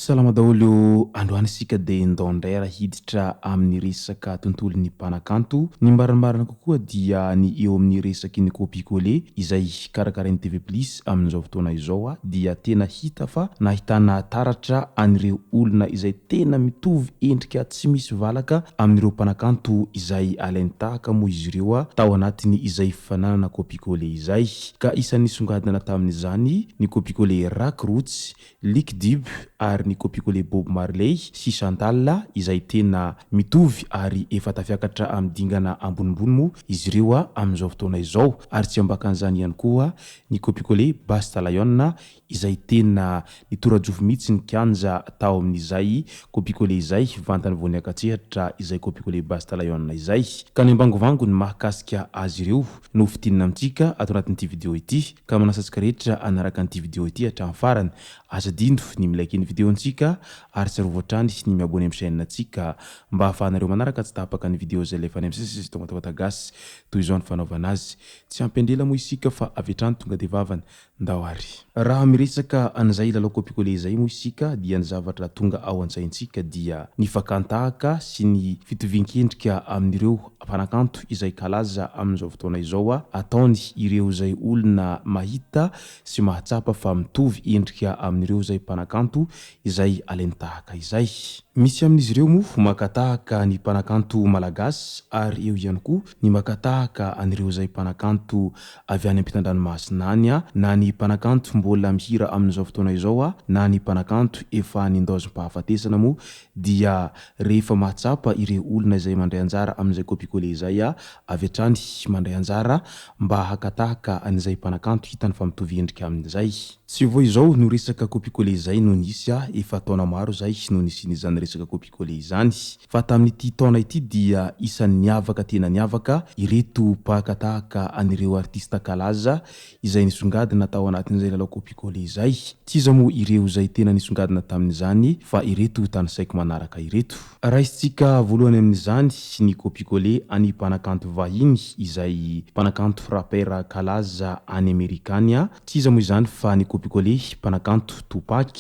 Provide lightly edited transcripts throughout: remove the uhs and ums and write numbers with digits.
Salama daholo, androany isika dia ndao hiditra amin'ny resaka tontolon'ny mpanakanto. Ny mbarambarana kokoa dia ny eo amin'ny resaky ny kopikole izay karakarain'ny TV Plus amin'izao fotoana izao dia tena hita fa nahitana taratra an'ireo olona izay tena mitovy endrika tsy misy valaka amin'ireo mpanakanto izay alainy tahaka moa izy ireo tao anatiny izay fananana kopikole izay. Ka isan'ny songadina tamin'izany ny kopikole Rak Roots, Lick Dube ary ny kopikole Bob Marley sy Chantal izay tena mitovy ary efa tafiakatra amin'ny dingana ambonimbony moa izy ireo amin'izao fotoana izao. Ary tsy ambakan'izany ihany koa ny kopikole Basta Lion izay tena nitorajofo mihitsy ny kianja tao amin'izay kopikole izay vantany vao niakatsehatra izay kopikole Basta Lion izay. Ka ny ambangovango ny mahakasika azy ireo no fitinina amintsika ato anatin'ity video ity, ka manasantsika rehetra anaraka an'ity video ity hatramin'ny farany. Asa dindo ny milaiky ny videontsika ary tsy arovoatrany ny miabony amin'ny chaîne antsika mba ahafahanareo manaraka tsy tapaka ny video izay lefa any amin'ny tonga gasy toy izao ny fanaovana azy. Tsy ampendrela moa isika fa avy hatrany tonga dia vavany ndao ary. Raha miresaka an'izay lalao kopikole izay moa isika dia ny zavatra tonga ao an-tsaintsika dia ny fakantahaka sy ny fitovian-kendrika amin'ireo mpanakanto izay kalaza amin'izao fotoana izao ataony ireo izay olona mahita sy mahatsapa fa mitovy endrika amin'ireo izay mpanakanto izay alainy tahaka izay. Misy amin'izy ireo moa makatahaka ny mpanakanto malagasy ary eo ihany koa ny makatahaka an'ireo izay mpanakanto avy any ampitan-dranomasina any na ny mpanakanto mbola mihira amin'izao fotoana izao na ny mpanakanto efa nindaozim-pahafatesana moa dia rehefa mahatsapa ireo olona izay mandray anjara amin'izay kopikole izay avy hatrany mandray anjara mba hakatahaka an'izay mpanakanto hitany fa mitovy endrika amin'izay. Tsy vao izao no resaka kopikole izay no nisy efa taona maro izay no nisin'izany resaka kopikole izany, fa tamin'ity taona ity dia isan'ny niavaka tena niavaka ireto mpakatahaka an'ireo artista kalaza izay nisongadina tao anatin'izay lalao kopikole izay. Tsy iza moa ireo izay tena nisongadina tamin'izany fa ireto tany saiko manaraka ireto. Raisitsika voalohany amin'izany ny kopikole any mpanakanto vahiny izay mpanakanto rapera kalaza any Amerikany. Tsy iza moa izany fa ny kopikole mpanakanto Tupac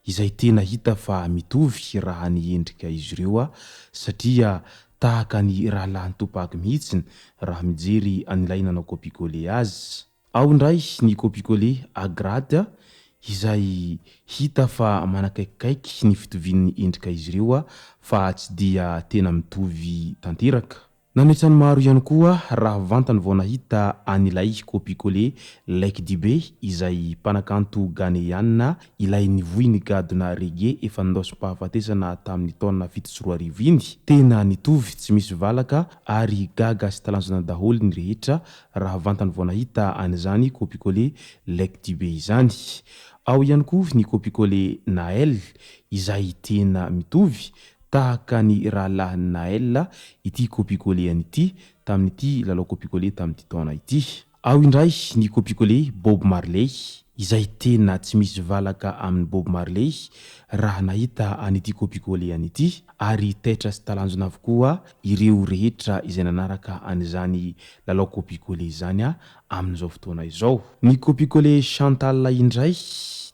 izay tena hita fa mitovy raha ny endrika izy ireo satria tahaka ny rahalahin'ny Tupac mihitsy raha mijery an'ilay nanao kopikole azy. Ao indray ny kopikole Agrate izay hita fa manakaikikaiky ny fitovian'ny endrika izy ireo fa tsy dia tena mitovy tanteraka. Nanohitran'ny maro ihany koa raha vantany vao nahita an'ilay kopikole Lick Dube izay mpanakanto Ghanéen ilay nivohy ny gadona reggae efa nindaosim-pahafatesana tamin'ny taona 7 tena nitovy tsy misy valaka ary gaga sy talanjona daholo ny rehetra raha vantany vao nahita an'izany kopikole Lick Dube izany. Ao ihany koa ny kopikole Nael izay tena mitovy tahaka ny rahalahin'ny Nael ity kopikole an'ity tamin'ity lalao kopikole tamin'ity taona ity. Ao indray ny kopikole Bob Marley izay tena tsy misy valaka amin'ny Bob Marley raha nahita an'ity kopikole an'ity ary taitra sy talanjona avokoa ireo rehetra izay nanaraka an'izany lalao kopikole izany amin'izao fotoana izao. Ny kopikole Chantal indray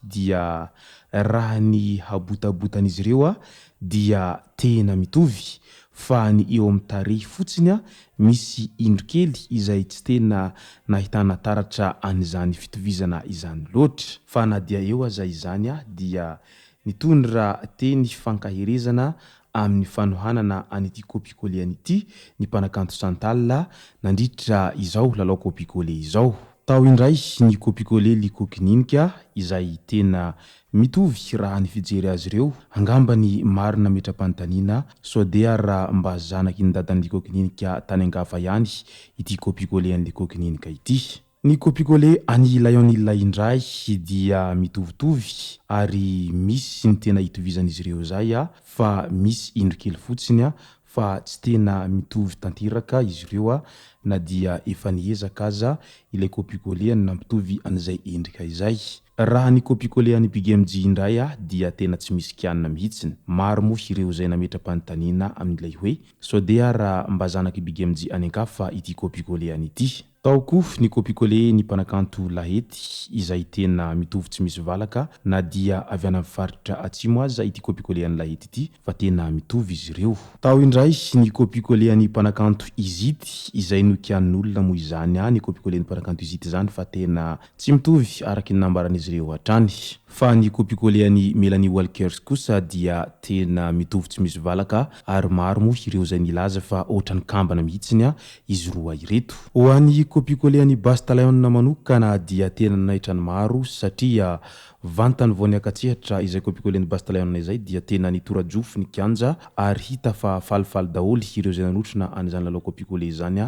dia raha ny habotabotan'izy ireo dia tena mitovy fa ny eo amin'ny tarehy fotsiny misy indrokely izay tsy tena nahitana taratra an'izany fitovizana izany loatra, fa na dia eo aza izany dia nitondra teny fankaherezana amin'ny fanohanana an'ity kopikole an'ity ny mpanakanto Chantal nandritra izao lalao kopikole izao. Tao indray ny kopikole Likokininika izay tena mitovy raha ny fijery azy ireo, angamba ny marina metra-panontaniana sao dia raha mba zanaky ny dadan'ny Likokininika tany angafa ihany ity kopikole an'ny Likokininika ity. Ny copier-coller any layon indray dia mitovitovy ary misy ny tena itovizan'izy ireo zay fa misy indrokely fotsiny fa tsy tena mitovy tanteraka izy ireo na dia efa niezaka aza ilay copier-coller nampitovy an'izay endrika izay. Raha ny copier-coller any Big MJ indray dia tena tsy misy kianina mihitsiny. Maro moa ireo zay nametra-panontaniana amin'ilay hoe sao dia raha mba zanaky Big MJ any ankafa ity copier-coller any ity. Taoko ny copier-coller ny mpanakanto lahety izay tena mitovy tsy misy valaka na dia avy any amin'ny faritra atsimo aza ity copier-coller any lahety ity fa tena mitovy izy ireo. Tao indray ny copier-coller ny mpanakanto Izity izay nokianin'olona moa izany ny copier-coller ny mpanakanto Izity zany fa tena tsy mitovy araky ny nambaran'izy ireo hatrany. Fa ny copier-coller ny Melanie Walkers kosa dia tena mitovy tsy misy valaka ary maro moa ireo zay nilaza fa ohatrany kambana mihitsiny izy roa ireto. Ho an'ny copier-coller ny Basta Lion manokana dia tena nahitran'ny maro satria vantany vao niakatsehatra izay copier-coller ny Basta Lion izay dia tena nitora-jofo ny kianja ary hita fa falifaly daholo ireo zay nanotrona an'izany lalao copier-coller zany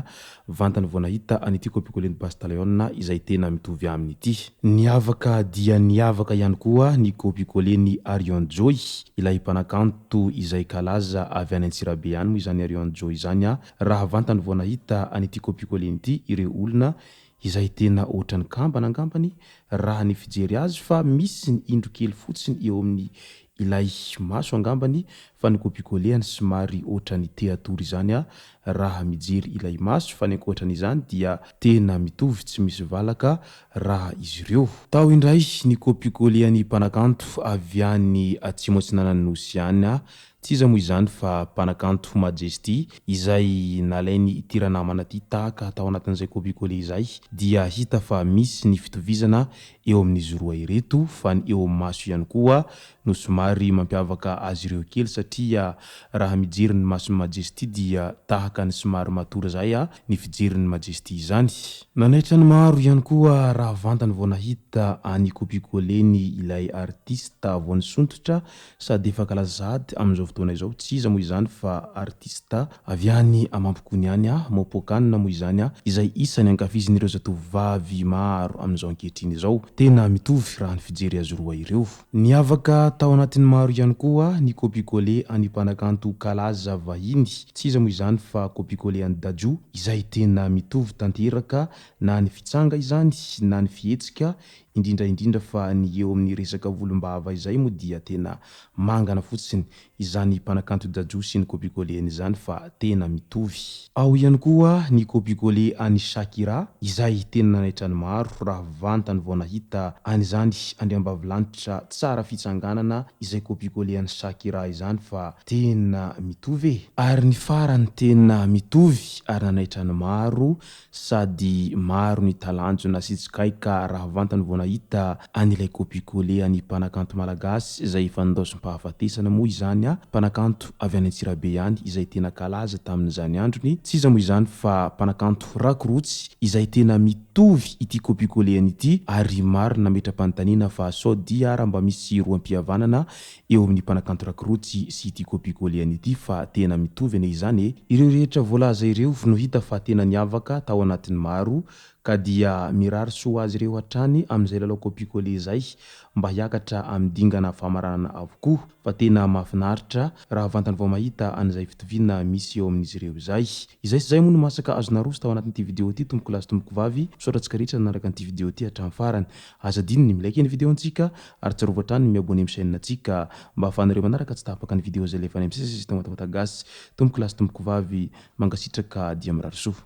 vantany vao nahita an'ity copier-coller ny Basta Lion izay tena mitovy aminy ity. Niavaka dia niavaka ihany koa ny copier-coller ny Arion Joy ilay mpanakanto izay kalaza avy any Antsirabe any moa izany Arion Joy izany raha vantany vao nahita an'ity copier-coller ity ireo olona izay tena ohatrany kambana angambany raha ny fijery azy fa misy ny indrokely fotsiny eo amin'ny ilay maso angambany fa ny copier-coller ny somary ohatrany teatory izany raha mijery ilay maso fa ny ankoatran'izany dia tena mitovy tsy misy valaka raha izy ireo. Tao indray ny copier-coller ny mpanakanto avy any Atsimo Atsinanan'ny Nosy any tsy iza moa izany fa mpanakanto Majesty izay nalainy ity ranamana ity tahaka tao anatin'izay copier-coller izay dia hita fa misy ny fitovizana eo amin'izy roa ireto fa ny eo amin'ny maso ihany koa no somary mampiavaka azy ireo kely satria raha mijery ny mason'ny Majesty dia tahaka ny somary matora zay ny fijerin'ny Majesty izany. Nanaitra ny maro ihany koa raha vantany vao nahita any copier-coller ny ilay artista vao nisontotra sady efa kalazady amin'izao fotoana izao tsy iza moa izany fa artista avy any Amampikony any Mopokanina moa izany izay isany ankafizin'ireo zatovovavy maro amin'izao ankehitriny izao. Tena mitovy raha ny fijery azy roa ireo. Niavaka tao anatin'ny maro ihany koa ny copier-coller any mpanakanto kalaza vahiny tsy iza moa izany fa copier-coller any Dadju izay tena mitovy tanteraka na ny fitsanga izany na ny fihetsika indrindra fa ny eo amin'ny resaka volombava izay moa dia tena mangana fotsiny izany mpanakanto Dadju sy ny copier-coller izany fa tena mitovy. Ao ihany koa ny copier-coller any Shakira izay tena nanaitran'ny maro raha vantany vao nahita an'izany andriambavilanitra tsara fitsanganana izay copier-coller any Shakira izany fa tena mitovy ary ny farany tena mitovy ary nanaitran'ny maro sady maro ny talanjona sy tsikaika raha vantany vao nahita an'ilay copier-coller any mpanakanto malagasy izay efa nondaosim-pahafatesana moa izany mpanakanto avy any Antsirabe any izay tena kalaza tamin'izany androny tsy iza moa izany fa mpanakanto Rakorotsy izay tena mitovy ity copier-coller ity ary maro nametra-panontaniana fa sao dia raha mba misy roam-pihavanana eo amin'ny mpanakanto Rakorotsy sy ity copier-coller ity fa tena mitovy ane izany ireo rehetra voalaza ireo no hita fa tena niavaka tao anatin'ny maro ka dia mirary soa azy ireo hatrany amin'izay lalao copier-coller izay mba hiakatra amin'ny dingana famaranana avokoa fa tena mahafinaritra raha vantany vao mahita an'izay fitoviana misy eo amin'izy ireo izay. Izay sy izay moa no masaka azona roso tao anatin'ity vidéo ity tomboko lasy tomboko vavy misaotratsika rehetra nanaraka an'ity vidéo ity hatramin'ny farany. Aza dininy milaiky ny vidéontsika ary tsarovatra hatrany miabone amin'ny chaîne antsika mba ahafahanareo manaraka tsy tapaka ny vidéo zay lefa any amin'ny sisy tamata gasy. Tomboko lasy tomboko vavy mangasitraka dia mirary soa.